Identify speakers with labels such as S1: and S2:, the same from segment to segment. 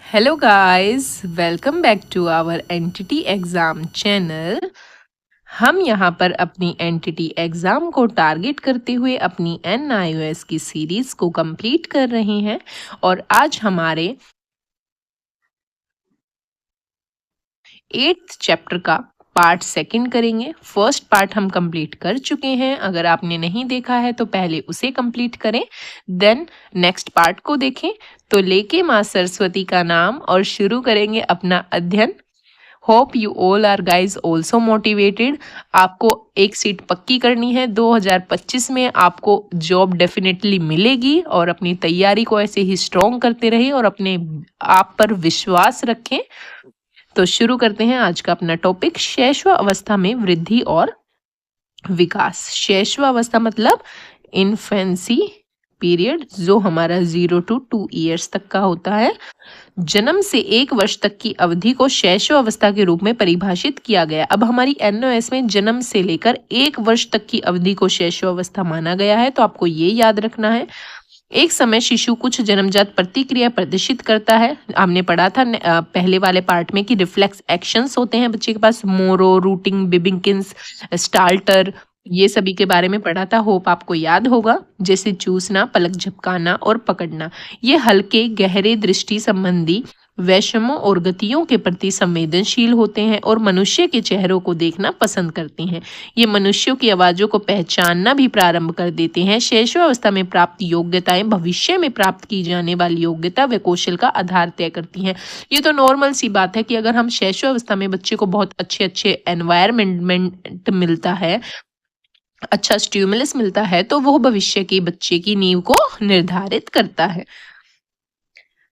S1: Hello guys, welcome back to our entity exam channel. हम यहाँ पर अपनी एंटिटी एग्जाम को टारगेट करते हुए अपनी NIOS की सीरीज को कंप्लीट कर रहे हैं और आज हमारे 8th चैप्टर का पार्ट सेकंड करेंगे। फर्स्ट पार्ट हम कंप्लीट कर चुके हैं, अगर आपने नहीं देखा है तो पहले उसे कंप्लीट करें, देन नेक्स्ट पार्ट को देखें। तो लेके माँ सरस्वती का नाम और शुरू करेंगे अपना अध्ययन। Hope you all are guys also motivated. आपको एक सीट पक्की करनी है, 2025 में आपको जॉब डेफिनेटली मिलेगी और अपनी तैयारी को ऐसे ही स्ट्रॉन्ग करते रहिए और अपने आप पर विश्वास रखें। तो शुरू करते हैं आज का अपना टॉपिक, शैशव अवस्था में वृद्धि और विकास। शैशव अवस्था मतलब इन्फेंसी पीरियड, जो हमारा 0 to 2 ईयर्स तक का होता है। जन्म से 1 वर्ष तक की अवधि को शैशव अवस्था के रूप में परिभाषित किया गया। अब हमारी NOS में जन्म से लेकर 1 वर्ष तक की अवधि को शैशव अवस्था माना गया है, तो आपको ये याद रखना है। एक समय शिशु कुछ जन्मजात प्रतिक्रिया प्रदर्शित करता है। हमने पढ़ा था पहले वाले पार्ट में कि रिफ्लेक्स एक्शंस होते हैं बच्चे के पास, मोरो, रूटिंग, बिबिंकिंस, स्टाल्टर, ये सभी के बारे में पढ़ा था। होप आपको याद होगा, जैसे चूसना, पलक झपकाना और पकड़ना। ये हल्के गहरे दृष्टि संबंधी वैषम्यों और गतियों के प्रति संवेदनशील होते हैं और मनुष्य के चेहरों को देखना पसंद करते हैं। ये मनुष्यों की आवाज़ों को पहचानना भी प्रारंभ कर देते हैं। शैशवावस्था में प्राप्त योग्यताएं भविष्य में प्राप्त की जाने वाली योग्यता व कौशल का आधार तय करती हैं। ये तो नॉर्मल सी बात है कि अगर हम शैशवावस्था में बच्चे को बहुत अच्छे एनवायरमेंट मिलता है, अच्छा स्टिमुलस मिलता है, तो वो भविष्य की बच्चे की नींव को निर्धारित करता है।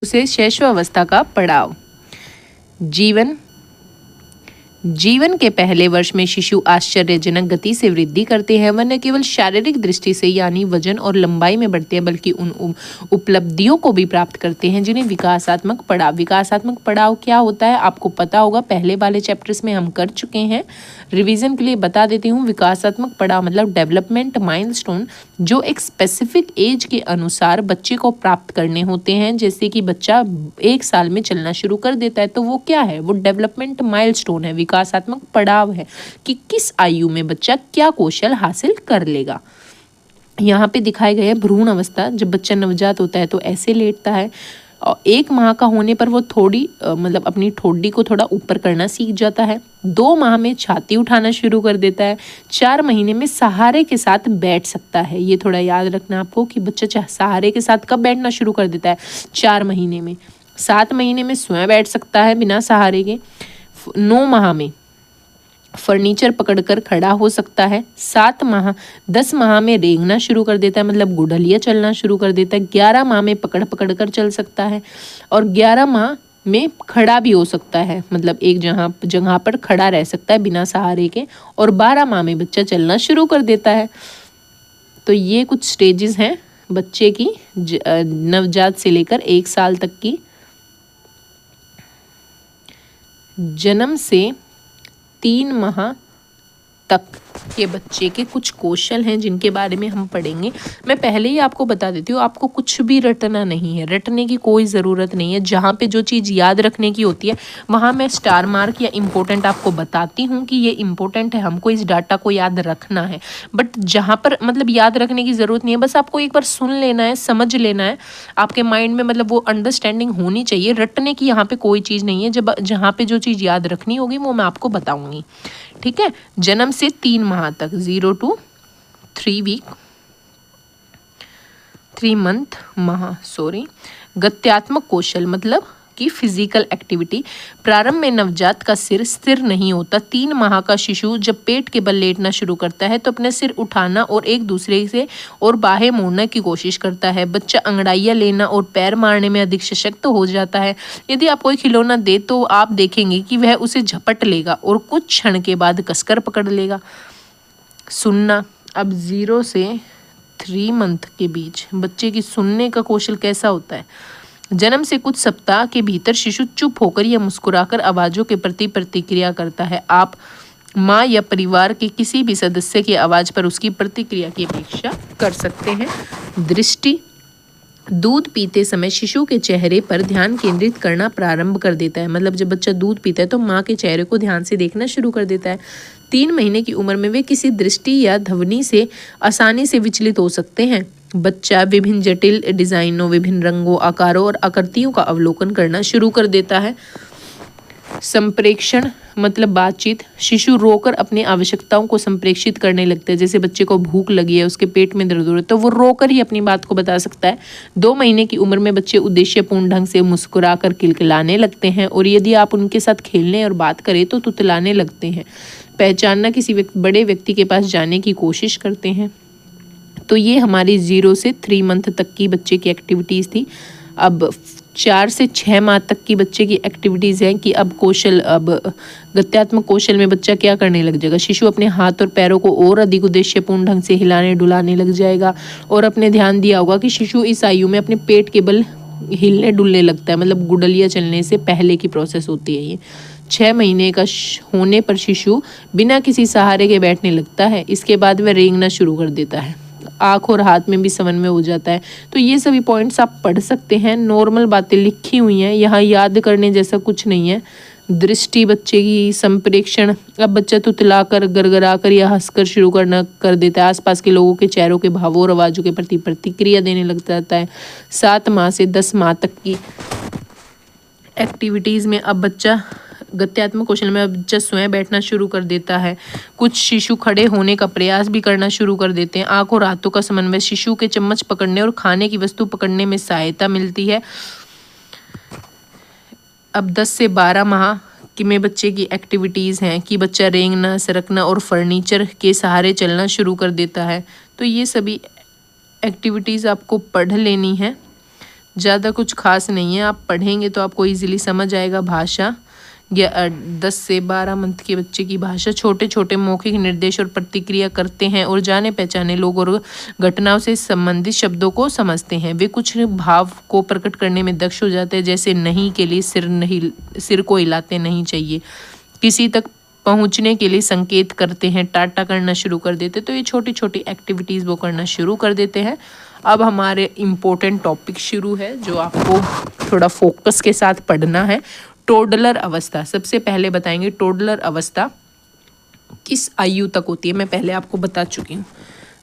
S1: उसे शैशवावस्था का पड़ाव। जीवन के पहले वर्ष में शिशु आश्चर्यजनक गति से वृद्धि करते हैं। वह न केवल शारीरिक दृष्टि से यानी वजन और लंबाई में बढ़ते हैं, बल्कि उन उपलब्धियों को भी प्राप्त करते हैं जिन्हें विकासात्मक पड़ाव क्या होता है आपको पता होगा, पहले वाले चैप्टर्स में हम कर चुके हैं। रिवीजन के लिए बता देती हूँ, विकासात्मक पड़ाव मतलब डेवलपमेंट माइलस्टोन जो एक स्पेसिफिक एज के अनुसार बच्चे को प्राप्त करने होते हैं। जैसे कि बच्चा 1 साल में चलना शुरू कर देता है, तो वो क्या है, वो डेवलपमेंट माइलस्टोन है, विकासात्मक पड़ाव है कि किस आयु में बच्चा क्या कौशल हासिल कर लेगा। यहाँ पे दिखाए गए भ्रूण अवस्था, जब बच्चा नवजात होता है तो ऐसे लेटता है और 1 माह का होने पर वो थोड़ी मतलब अपनी ठोडी को थोड़ा ऊपर करना सीख जाता है। 2 माह में छाती उठाना शुरू कर देता है। 4 महीने में सहारे के साथ बैठ सकता है। ये थोड़ा याद रखना आपको कि बच्चा सहारे के साथ कब बैठना शुरू कर देता है, 4 महीने में। 7 महीने में स्वयं बैठ सकता है बिना सहारे के। 9 माह में फर्नीचर पकड़कर खड़ा हो सकता है। 10 माह में रेंगना शुरू कर देता है, मतलब गुडलिया चलना शुरू कर देता है। 11 माह में पकड़ कर चल सकता है और 11 माह में खड़ा भी हो सकता है, मतलब एक जगह पर खड़ा रह सकता है बिना सहारे के। और 12 माह में बच्चा चलना शुरू कर देता है। तो ये कुछ स्टेजेस हैं बच्चे की, नवजात से लेकर 1 साल तक की। जन्म से 3 माह तक के बच्चे के कुछ कौशल हैं जिनके बारे में हम पढ़ेंगे। मैं पहले ही आपको बता देती हूँ, आपको कुछ भी रटना नहीं है, रटने की कोई ज़रूरत नहीं है। जहाँ पे जो चीज़ याद रखने की होती है वहाँ मैं स्टार मार्क या इम्पोर्टेंट आपको बताती हूँ कि ये इम्पोर्टेंट है, हमको इस डाटा को याद रखना है। बट जहाँ पर मतलब याद रखने की ज़रूरत नहीं है, बस आपको एक बार सुन लेना है, समझ लेना है, आपके माइंड में मतलब वो अंडरस्टैंडिंग होनी चाहिए। रटने की यहाँ पर कोई चीज़ नहीं है। जहाँ पर जो चीज़ याद रखनी होगी वो मैं आपको बताऊँगी, ठीक है। जन्म से 3 माह तक, 0 to 3 मंथ गत्यात्मक कौशल मतलब कि फिजिकल एक्टिविटी। प्रारंभ में नवजात का सिर स्थिर नहीं होता। 3 माह का शिशु जब पेट के बल लेटना शुरू करता है तो अपने सिर उठाना और एक दूसरे से और बाहें मोड़ने की कोशिश करता है। बच्चा अंगड़ाइयाँ लेना और पैर मारने में अधिक सशक्त हो जाता है। यदि आप कोई खिलौना दे तो आप देखेंगे कि वह उसे झपट लेगा और कुछ क्षण के बाद कसकर पकड़ लेगा। सुनना, अब 0 से 3 मंथ के बीच बच्चे की सुनने का कौशल कैसा होता है। जन्म से कुछ सप्ताह के भीतर शिशु चुप होकर या मुस्कुराकर आवाज़ों के प्रति प्रतिक्रिया करता है। आप माँ या परिवार के किसी भी सदस्य की आवाज़ पर उसकी प्रतिक्रिया की अपेक्षा कर सकते हैं। दृष्टि, दूध पीते समय शिशु के चेहरे पर ध्यान केंद्रित करना प्रारंभ कर देता है। मतलब जब बच्चा दूध पीता है तो माँ के चेहरे को ध्यान से देखना शुरू कर देता है। 3 महीने की उम्र में वे किसी दृष्टि या ध्वनि से आसानी से विचलित हो सकते हैं। बच्चा विभिन्न जटिल डिजाइनों, विभिन्न रंगों, आकारों और आकृतियों का अवलोकन करना शुरू कर देता है। संप्रेक्षण मतलब बातचीत। शिशु रोकर अपनी आवश्यकताओं को संप्रेषित करने लगता है। जैसे बच्चे को भूख लगी है, उसके पेट में दर्द हो रहा है, तो वो रोकर ही अपनी बात को बता सकता है। 2 महीने की उम्र में बच्चे उद्देश्यपूर्ण ढंग से मुस्कुराकर किलकिलाने लगते हैं और यदि आप उनके साथ खेलने और बात करें तो तुतलाने लगते हैं। पहचानना, किसी बड़े व्यक्ति के पास जाने की कोशिश करते हैं। तो ये हमारी 0 से 3 मंथ तक की बच्चे की एक्टिविटीज़ थी। अब 4 से 6 माह तक की बच्चे की एक्टिविटीज़ हैं कि अब गत्यात्मक कौशल में बच्चा क्या करने लग जाएगा। शिशु अपने हाथ और पैरों को और अधिक उद्देश्यपूर्ण ढंग से हिलाने डुलाने लग जाएगा। और अपने ध्यान दिया होगा कि शिशु इस आयु में अपने पेट के बल हिलने डुलने लगता है। मतलब गुडलिया चलने से पहले की प्रोसेस होती है ये। 6 महीने का होने पर शिशु बिना किसी सहारे के बैठने लगता है। इसके बाद वह रेंगना शुरू कर देता है। आँख और हाथ में भी समन्वय हो जाता है। तो ये सभी पॉइंट्स आप पढ़ सकते हैं। नॉर्मल बातें लिखी हुई हैं, यहाँ याद करने जैसा कुछ नहीं है। दृष्टि बच्चे की, संप्रेक्षण, अब बच्चा तुतलाकर, गड़गड़ाकर या हंसकर शुरू करना कर देता है। आसपास के लोगों के चेहरों के भावों और आवाज़ों के प्रति प्रतिक्रिया देने लग जाता है। 7 माह से 10 माह तक की एक्टिविटीज़ में अब बच्चा गत्यात्मक कौशल में बच्चा स्वयं बैठना शुरू कर देता है। कुछ शिशु खड़े होने का प्रयास भी करना शुरू कर देते हैं। आँख और हाथों का समन्वय शिशु के चम्मच पकड़ने और खाने की वस्तु पकड़ने में सहायता मिलती है। अब 10 से 12 माह की में बच्चे की एक्टिविटीज़ हैं कि बच्चा रेंगना, सरकना और फर्नीचर के सहारे चलना शुरू कर देता है। तो ये सभी एक्टिविटीज़ आपको पढ़ लेनी है, ज़्यादा कुछ खास नहीं है। आप पढ़ेंगे तो आपको इजीली समझ आएगा। भाषा 10 से 12 मंथ के बच्चे की भाषा छोटे छोटे मौखिक निर्देश और प्रतिक्रिया करते हैं और जाने पहचाने लोग और घटनाओं से संबंधित शब्दों को समझते हैं। वे कुछ भाव को प्रकट करने में दक्ष हो जाते हैं। जैसे नहीं के लिए सिर को हिलाते नहीं चाहिए, किसी तक पहुंचने के लिए संकेत करते हैं, टाटा करना शुरू कर देते। तो ये छोटी छोटी एक्टिविटीज़ वो करना शुरू कर देते हैं। अब हमारे इम्पोर्टेंट टॉपिक शुरू है जो आपको थोड़ा फोकस के साथ पढ़ना है। टोडलर अवस्था सबसे पहले बताएंगे। टोडलर अवस्था किस आयु तक होती है, मैं पहले आपको बता चुकी हूँ।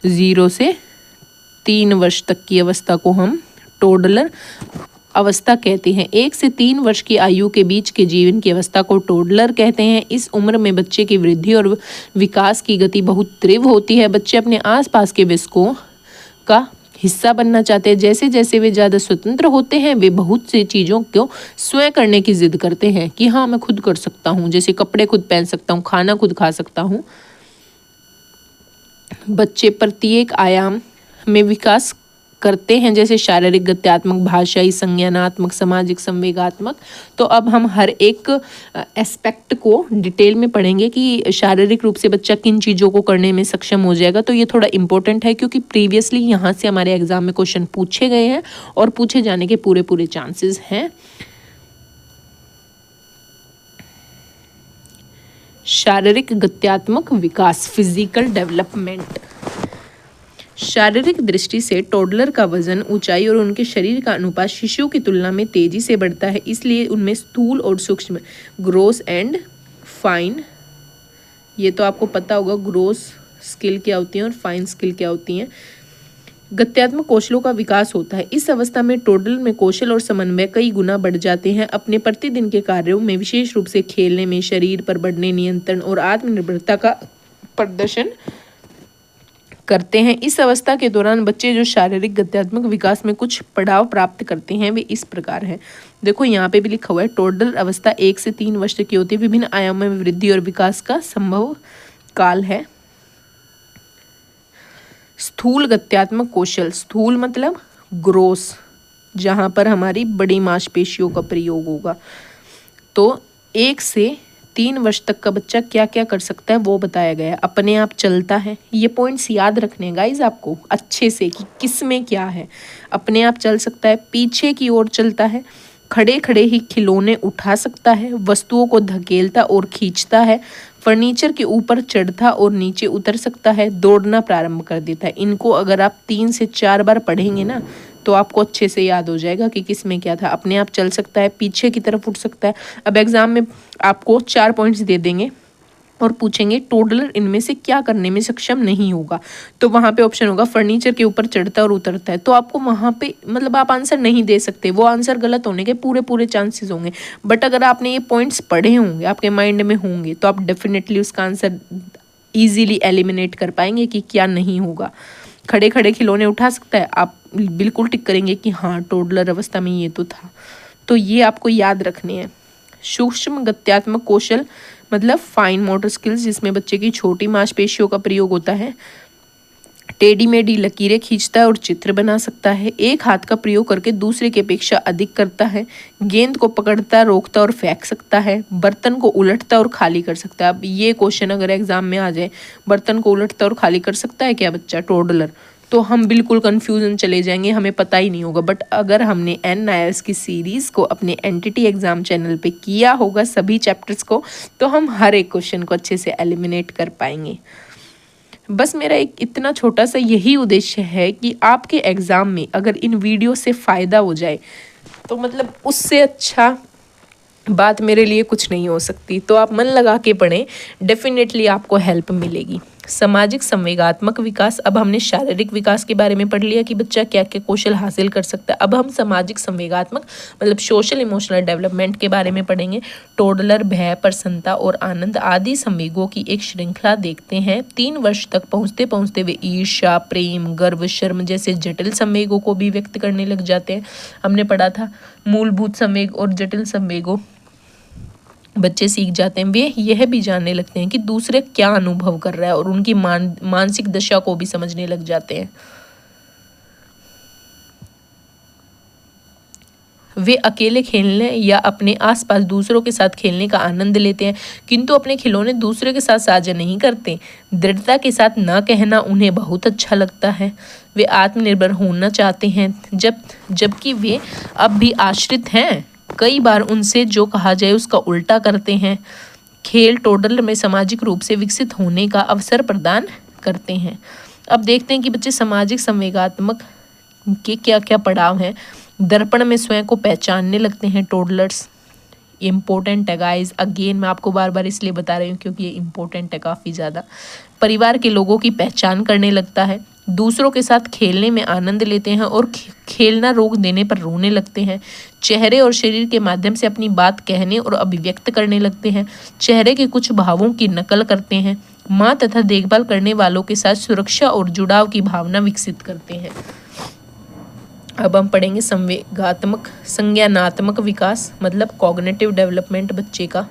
S1: 0 से 3 वर्ष तक की अवस्था को हम टोडलर अवस्था कहते हैं। 1 से 3 वर्ष की आयु के बीच के जीवन की अवस्था को टोडलर कहते हैं। इस उम्र में बच्चे की वृद्धि और विकास की गति बहुत तीव्र होती है। बच्चे अपने आसपास के वयस्कों का हिस्सा बनना चाहते हैं। जैसे जैसे वे ज़्यादा स्वतंत्र होते हैं, वे बहुत सी चीज़ों को स्वयं करने की जिद करते हैं कि हाँ मैं खुद कर सकता हूँ। जैसे कपड़े खुद पहन सकता हूँ, खाना खुद खा सकता हूँ। बच्चे प्रत्येक आयाम में विकास करते हैं, जैसे शारीरिक, गत्यात्मक, भाषाई, संज्ञानात्मक, सामाजिक, संवेगात्मक। तो अब हम हर एक एस्पेक्ट को डिटेल में पढ़ेंगे कि शारीरिक रूप से बच्चा किन चीज़ों को करने में सक्षम हो जाएगा। तो ये थोड़ा इंपॉर्टेंट है क्योंकि प्रीवियसली यहाँ से हमारे एग्जाम में क्वेश्चन पूछे गए हैं और पूछे जाने के पूरे चांसेस हैं। शारीरिक गत्यात्मक विकास, फिजिकल डेवलपमेंट। शारीरिक दृष्टि से टोडलर का वजन, ऊंचाई और उनके शरीर का अनुपात शिशु की तुलना में तेजी से बढ़ता है। इसलिए उनमें स्थूल और सूक्ष्म, ग्रोस एंड फाइन, ये तो आपको पता होगा ग्रोस स्किल क्या होती है और फाइन स्किल क्या होती हैं, गत्यात्मक कौशलों का विकास होता है। इस अवस्था में टोडलर में कौशल और समन्वय कई गुना बढ़ जाते हैं। अपने प्रतिदिन के कार्यों में, विशेष रूप से खेलने में, शरीर पर बढ़ने, नियंत्रण और आत्मनिर्भरता का प्रदर्शन करते हैं। इस अवस्था के दौरान बच्चे जो शारीरिक गत्यात्मक विकास में कुछ पड़ाव प्राप्त करते हैं वे इस प्रकार हैं। देखो यहाँ पे भी लिखा हुआ है, टोडलर अवस्था 1 से 3 वर्ष की होती है। विभिन्न आयामों में वृद्धि और विकास का संभव काल है। स्थूल गत्यात्मक कौशल, स्थूल मतलब ग्रोस, जहाँ पर हमारी बड़ी मांसपेशियों का प्रयोग होगा। तो 1 से 3 वर्ष तक का बच्चा क्या क्या कर सकता है वो बताया गया है। अपने आप चलता है, ये पॉइंट्स याद रखने हैं गाइज आपको अच्छे से कि किस में क्या है। अपने आप चल सकता है, पीछे की ओर चलता है, खड़े खड़े ही खिलौने उठा सकता है, वस्तुओं को धकेलता और खींचता है, फर्नीचर के ऊपर चढ़ता और नीचे उतर सकता है, दौड़ना प्रारंभ कर देता है। इनको अगर आप 3 से 4 बार पढ़ेंगे ना तो आपको अच्छे से याद हो जाएगा कि किस में क्या था। अपने आप चल सकता है, पीछे की तरफ उठ सकता है। अब एग्जाम में आपको 4 पॉइंट्स दे देंगे और पूछेंगे टोडलर इनमें से क्या करने में सक्षम नहीं होगा, तो वहाँ पे ऑप्शन होगा फर्नीचर के ऊपर चढ़ता है और उतरता है। तो आपको वहाँ पे मतलब आप आंसर नहीं दे सकते, वो आंसर गलत होने के पूरे पूरे चांसेस होंगे। बट अगर आपने ये पॉइंट्स पढ़े होंगे, आपके माइंड में होंगे, तो आप डेफिनेटली उसका आंसर ईजिली एलिमिनेट कर पाएंगे कि क्या नहीं होगा। खड़े खड़े खिलौने उठा सकता है, आप बिल्कुल टिक करेंगे कि हाँ टोडलर अवस्था में ये तो था। तो ये आपको याद रखने हैं। सूक्ष्म गत्यात्मक कौशल मतलब फाइन मोटर स्किल्स, जिसमें बच्चे की छोटी मांसपेशियों का प्रयोग होता है। टेढ़ी मेढ़ी लकीरें खींचता है और चित्र बना सकता है। एक हाथ का प्रयोग करके दूसरे की अपेक्षा अधिक करता है। गेंद को पकड़ता, रोकता और फेंक सकता है। बर्तन को उलटता और खाली कर सकता है। अब ये क्वेश्चन अगर एग्जाम में आ जाए, बर्तन को उलटता और खाली कर सकता है क्या बच्चा टोडलर, तो हम बिल्कुल कंफ्यूजन चले जाएंगे, हमें पता ही नहीं होगा। बट अगर हमने NIRS की सीरीज़ को अपने एनटीटी एग्जाम चैनल पे किया होगा सभी चैप्टर्स को, तो हम हर एक क्वेश्चन को अच्छे से एलिमिनेट कर पाएंगे। बस मेरा एक इतना छोटा सा यही उद्देश्य है कि आपके एग्ज़ाम में अगर इन वीडियो से फ़ायदा हो जाए, तो मतलब उससे अच्छा बात मेरे लिए कुछ नहीं हो सकती। तो आप मन लगा के पढ़ें, डेफिनेटली आपको हेल्प मिलेगी। सामाजिक संवेगात्मक विकास, अब हमने शारीरिक विकास के बारे में पढ़ लिया कि बच्चा क्या क्या कौशल हासिल कर सकता है। अब हम सामाजिक संवेगात्मक मतलब सोशल इमोशनल डेवलपमेंट के बारे में पढ़ेंगे। टोडलर भय, प्रसन्नता और आनंद आदि संवेगों की एक श्रृंखला देखते हैं। 3 वर्ष तक पहुँचते पहुँचते वे ईर्ष्या, प्रेम, गर्व, शर्म जैसे जटिल संवेगों को भी व्यक्त करने लग जाते हैं। हमने पढ़ा था मूलभूत संवेग और जटिल संवेगों बच्चे सीख जाते हैं। वे यह भी जानने लगते हैं कि दूसरे क्या अनुभव कर रहा है और उनकी मानसिक दशा को भी समझने लग जाते हैं। वे अकेले खेलने या अपने आसपास दूसरों के साथ खेलने का आनंद लेते हैं, किंतु अपने खिलौने दूसरे के साथ साझा नहीं करते। दृढ़ता के साथ ना कहना उन्हें बहुत अच्छा लगता है। वे आत्मनिर्भर होना चाहते हैं, जबकि वे अब भी आश्रित हैं। कई बार उनसे जो कहा जाए उसका उल्टा करते हैं। खेल टोडलर में सामाजिक रूप से विकसित होने का अवसर प्रदान करते हैं। अब देखते हैं कि बच्चे सामाजिक संवेगात्मक के क्या क्या पड़ाव हैं। दर्पण में स्वयं को पहचानने लगते हैं टोडलर्स। इम्पोर्टेंट है गाइस, अगेन मैं आपको बार बार इसलिए बता रही हूँ क्योंकि ये इम्पोर्टेंट है काफ़ी ज़्यादा। परिवार के लोगों की पहचान करने लगता है। दूसरों के साथ खेलने में आनंद लेते हैं और खेलना रोक देने पर रोने लगते हैं। चेहरे और शरीर के माध्यम से अपनी बात कहने और अभिव्यक्त करने लगते हैं। चेहरे के कुछ भावों की नकल करते हैं। माँ तथा देखभाल करने वालों के साथ सुरक्षा और जुड़ाव की भावना विकसित करते हैं। अब हम पढ़ेंगे संज्ञानात्मक विकास मतलब कॉग्निटिव डेवलपमेंट बच्चे का।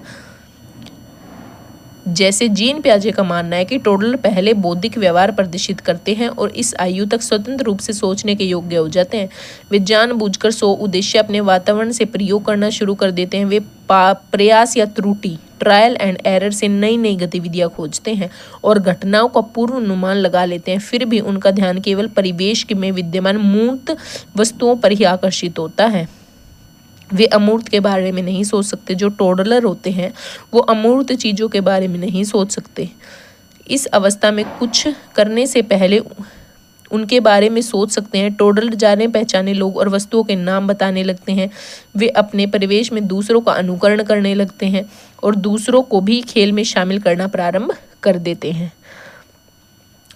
S1: जैसे जीन पियाजे का मानना है कि टोडलर पहले बौद्धिक व्यवहार प्रदर्शित करते हैं और इस आयु तक स्वतंत्र रूप से सोचने के योग्य हो जाते हैं। वे जानबूझकर उद्देश्य अपने वातावरण से प्रयोग करना शुरू कर देते हैं। वे प्रयास या त्रुटि ट्रायल एंड एरर से नई नई गतिविधियां खोजते हैं और घटनाओं का पूर्व अनुमान लगा लेते हैं। फिर भी उनका ध्यान केवल परिवेश में विद्यमान मूर्त वस्तुओं पर ही आकर्षित होता है। वे अमूर्त के बारे में नहीं सोच सकते। जो टोडलर होते हैं वो अमूर्त चीज़ों के बारे में नहीं सोच सकते। इस अवस्था में कुछ करने से पहले उनके बारे में सोच सकते हैं। टोडलर जाने पहचाने लोग और वस्तुओं के नाम बताने लगते हैं। वे अपने परिवेश में दूसरों का अनुकरण करने लगते हैं और दूसरों को भी खेल में शामिल करना प्रारंभ कर देते हैं।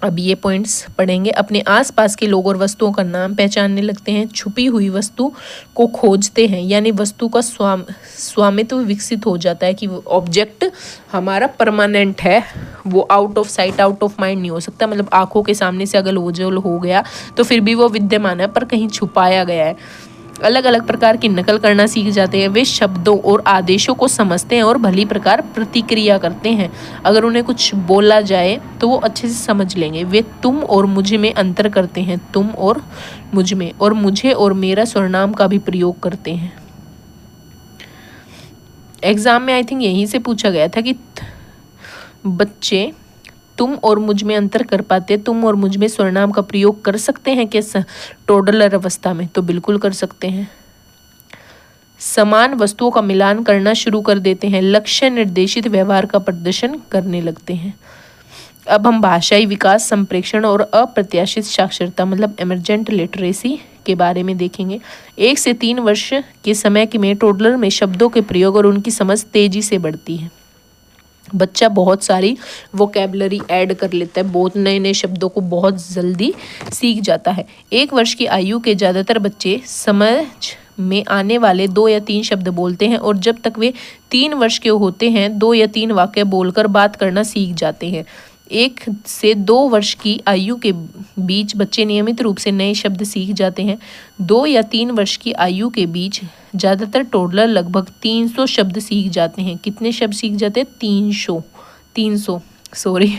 S1: अब ये पॉइंट्स पढ़ेंगे। अपने आसपास के लोग और वस्तुओं का नाम पहचानने लगते हैं। छुपी हुई वस्तु को खोजते हैं, यानी वस्तु का स्वामित्व विकसित हो जाता है कि वो ऑब्जेक्ट हमारा परमानेंट है, वो out of sight out of mind नहीं हो सकता। मतलब आंखों के सामने से अगर ओझल हो गया तो फिर भी वो विद्यमान है पर कहीं छुपाया गया है। अलग अलग प्रकार की नकल करना सीख जाते हैं। वे शब्दों और आदेशों को समझते हैं और भली प्रकार प्रतिक्रिया करते हैं। अगर उन्हें कुछ बोला जाए तो वो अच्छे से समझ लेंगे। वे तुम और मुझे में अंतर करते हैं, तुम और मुझ में, और मुझे और मेरा सर्वनाम का भी प्रयोग करते हैं। एग्जाम में आई थिंक यहीं से पूछा गया था कि बच्चे तुम और मुझ में अंतर कर पाते, तुम और मुझ में सर्वनाम का प्रयोग कर सकते हैं क्या टोडलर अवस्था में? तो बिल्कुल कर सकते हैं। समान वस्तुओं का मिलान करना शुरू कर देते हैं। लक्ष्य निर्देशित व्यवहार का प्रदर्शन करने लगते हैं। अब हम भाषाई विकास, संप्रेषण और अप्रत्याशित साक्षरता मतलब एमर्जेंट लिटरेसी के बारे में देखेंगे। 1 से 3 वर्ष के समय में टोडलर में शब्दों के प्रयोग और उनकी समझ तेजी से बढ़ती है। बच्चा बहुत सारी वोकैबुलरी ऐड कर लेता है, बहुत नए नए शब्दों को बहुत जल्दी सीख जाता है। 1 वर्ष की आयु के ज़्यादातर बच्चे समझ में आने वाले 2 या 3 शब्द बोलते हैं और जब तक वे 3 वर्ष के होते हैं 2 या 3 वाक्य बोलकर बात करना सीख जाते हैं। 1 से 2 वर्ष की आयु के बीच बच्चे नियमित रूप से नए शब्द सीख जाते हैं। 2 या 3 वर्ष की आयु के बीच ज़्यादातर टोडलर लगभग 300 शब्द सीख जाते हैं। कितने शब्द सीख जाते हैं? 300 सॉरी।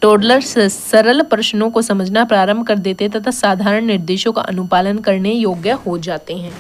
S1: टोडलर सरल प्रश्नों को समझना प्रारंभ कर देते हैं तथा साधारण निर्देशों का अनुपालन करने योग्य हो जाते हैं।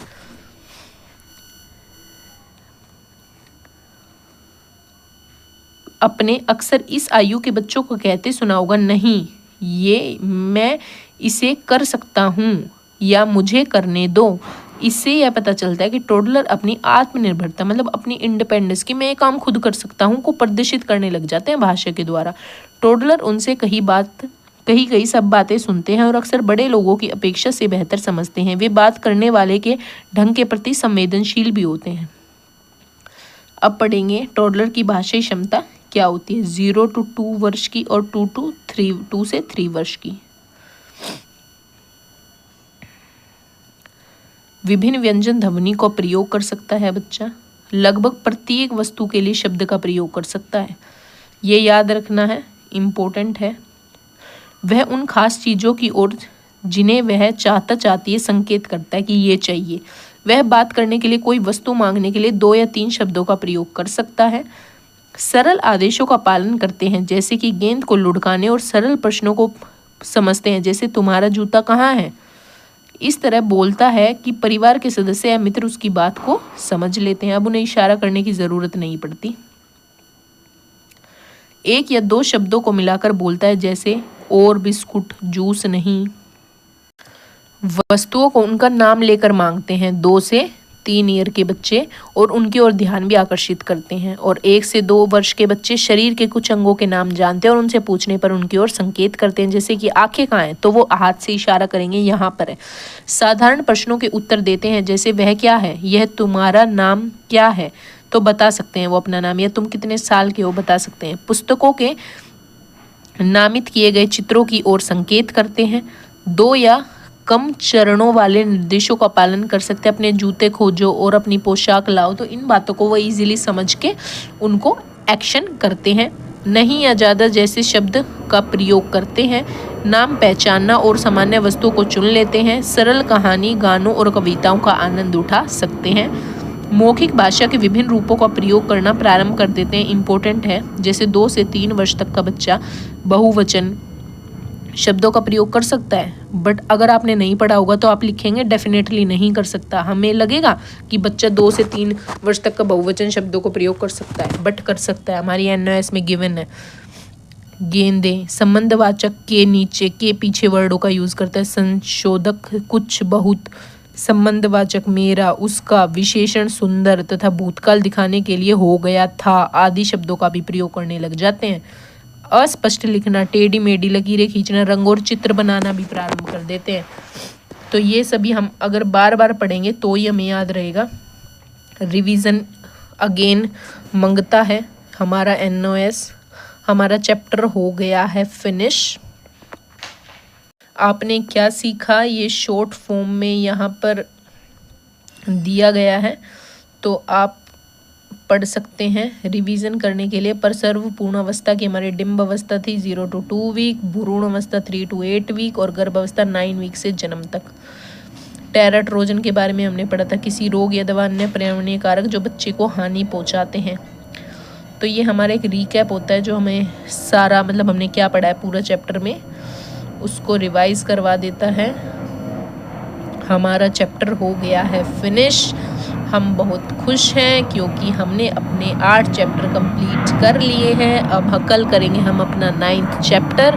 S1: अपने अक्सर इस आयु के बच्चों को कहते सुना होगा, नहीं ये मैं इसे कर सकता हूँ या मुझे करने दो। इससे यह पता चलता है कि टोडलर अपनी आत्मनिर्भरता मतलब अपनी इंडिपेंडेंस की मैं ये काम खुद कर सकता हूँ को प्रदर्शित करने लग जाते हैं भाषा के द्वारा। टोडलर उनसे कही सब बातें सुनते हैं और अक्सर बड़े लोगों की अपेक्षा से बेहतर समझते हैं। वे बात करने वाले के ढंग के प्रति संवेदनशील भी होते हैं। अब पढ़ेंगे टोडलर की भाषाई क्षमता क्या होती है। 0 to 2 वर्ष की और 2 से 3 वर्ष की। विभिन्न व्यंजन ध्वनि का प्रयोग कर सकता है बच्चा। लगभग प्रत्येक वस्तु के लिए शब्द का प्रयोग कर सकता है। ये याद रखना है, इम्पोर्टेंट है। वह उन खास चीज़ों की ओर जिन्हें वह चाहती है संकेत करता है कि ये चाहिए। वह बात करने के लिए कोई वस्तु मांगने के लिए 2 या 3 शब्दों का प्रयोग कर सकता है। सरल आदेशों का पालन करते हैं जैसे कि गेंद को लुढ़काने और सरल प्रश्नों को समझते हैं जैसे तुम्हारा जूता कहाँ है। इस तरह बोलता है कि परिवार के सदस्य या मित्र उसकी बात को समझ लेते हैं। अब उन्हें इशारा करने की ज़रूरत नहीं पड़ती। 1 या 2 शब्दों को मिलाकर बोलता है जैसे और बिस्कुट, जूस नहीं। वस्तुओं को उनका नाम लेकर मांगते हैं 2 से 3 ईयर के बच्चे और उनकी ओर ध्यान भी आकर्षित करते हैं। और 1 से 2 वर्ष के बच्चे शरीर के कुछ अंगों के नाम जानते हैं और उनसे पूछने पर उनकी ओर संकेत करते हैं जैसे कि आंखें कहाँ हैं तो वो हाथ से इशारा करेंगे यहाँ पर है। साधारण प्रश्नों के उत्तर देते हैं जैसे वह क्या है, यह तुम्हारा नाम क्या है तो बता सकते हैं वो अपना नाम, या तुम कितने साल के हो बता सकते हैं। पुस्तकों के नामित किए गए चित्रों की ओर संकेत करते हैं। 2 या कम चरणों वाले निर्देशों का पालन कर सकते हैं। अपने जूते खोजो और अपनी पोशाक लाओ, तो इन बातों को वो इजीली समझ के उनको एक्शन करते हैं। नहीं या ज़्यादा जैसे शब्द का प्रयोग करते हैं। नाम पहचानना और सामान्य वस्तुओं को चुन लेते हैं। सरल कहानी, गानों और कविताओं का आनंद उठा सकते हैं। मौखिक भाषा के विभिन्न रूपों का प्रयोग करना प्रारंभ कर देते हैं। इम्पोर्टेंट है, जैसे 2 से 3 वर्ष तक का बच्चा बहुवचन शब्दों का प्रयोग कर सकता है, बट अगर आपने नहीं पढ़ा होगा तो आप लिखेंगे डेफिनेटली नहीं कर सकता। हमें लगेगा कि बच्चा 2 से 3 वर्ष तक का बहुवचन शब्दों को प्रयोग कर सकता है, बट कर सकता है। हमारी एनओएस में गिवन है। गेंदें संबंधवाचक के नीचे के पीछे वर्डों का यूज करता है। संशोधक कुछ, बहुत। संबंधवाचक मेरा, उसका। विशेषण सुंदर तथा भूतकाल दिखाने के लिए हो गया था आदि शब्दों का भी प्रयोग करने लग जाते हैं। अस्पष्ट लिखना, टेढ़ी मेढ़ी लकीरें खींचना, रंग और चित्र बनाना भी प्रारंभ कर देते हैं। तो ये सभी हम अगर बार बार पढ़ेंगे तो ही हमें याद रहेगा। रिवीजन अगेन मंगता है हमारा एनओएस। हमारा चैप्टर हो गया है फिनिश। आपने क्या सीखा ये शॉर्ट फॉर्म में यहाँ पर दिया गया है, तो आप पढ़ सकते हैं रिवीजन करने के लिए। पर सर्वपूर्ण अवस्था की हमारी डिम्ब अवस्था थी 0 to 2 वीक, भ्रूण अवस्था 3 to 8 वीक और गर्भ अवस्था 9 वीक से जन्म तक। टेराट्रोजन के बारे में हमने पढ़ा था, किसी रोग या दवा अन्य पर्यावरणीय कारक जो बच्चे को हानि पहुंचाते हैं। तो ये हमारा एक रिकैप होता है जो हमें सारा मतलब हमने क्या पढ़ा है पूरा चैप्टर में उसको रिवाइज करवा देता है। हमारा चैप्टर हो गया है फिनिश। हम बहुत खुश हैं क्योंकि हमने अपने 8 चैप्टर कंप्लीट कर लिए हैं। अब कल करेंगे हम अपना 9th chapter.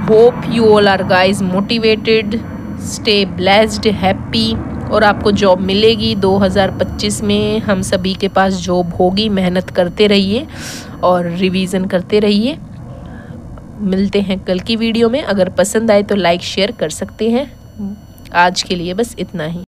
S1: Hope you all are guys motivated, stay blessed, happy और आपको जॉब मिलेगी 2025 में। हम सभी के पास जॉब होगी। मेहनत करते रहिए और रिवीजन करते रहिए। मिलते हैं कल की वीडियो में। अगर पसंद आए तो लाइक शेयर कर सकते हैं। आज के लिए बस इतना ही।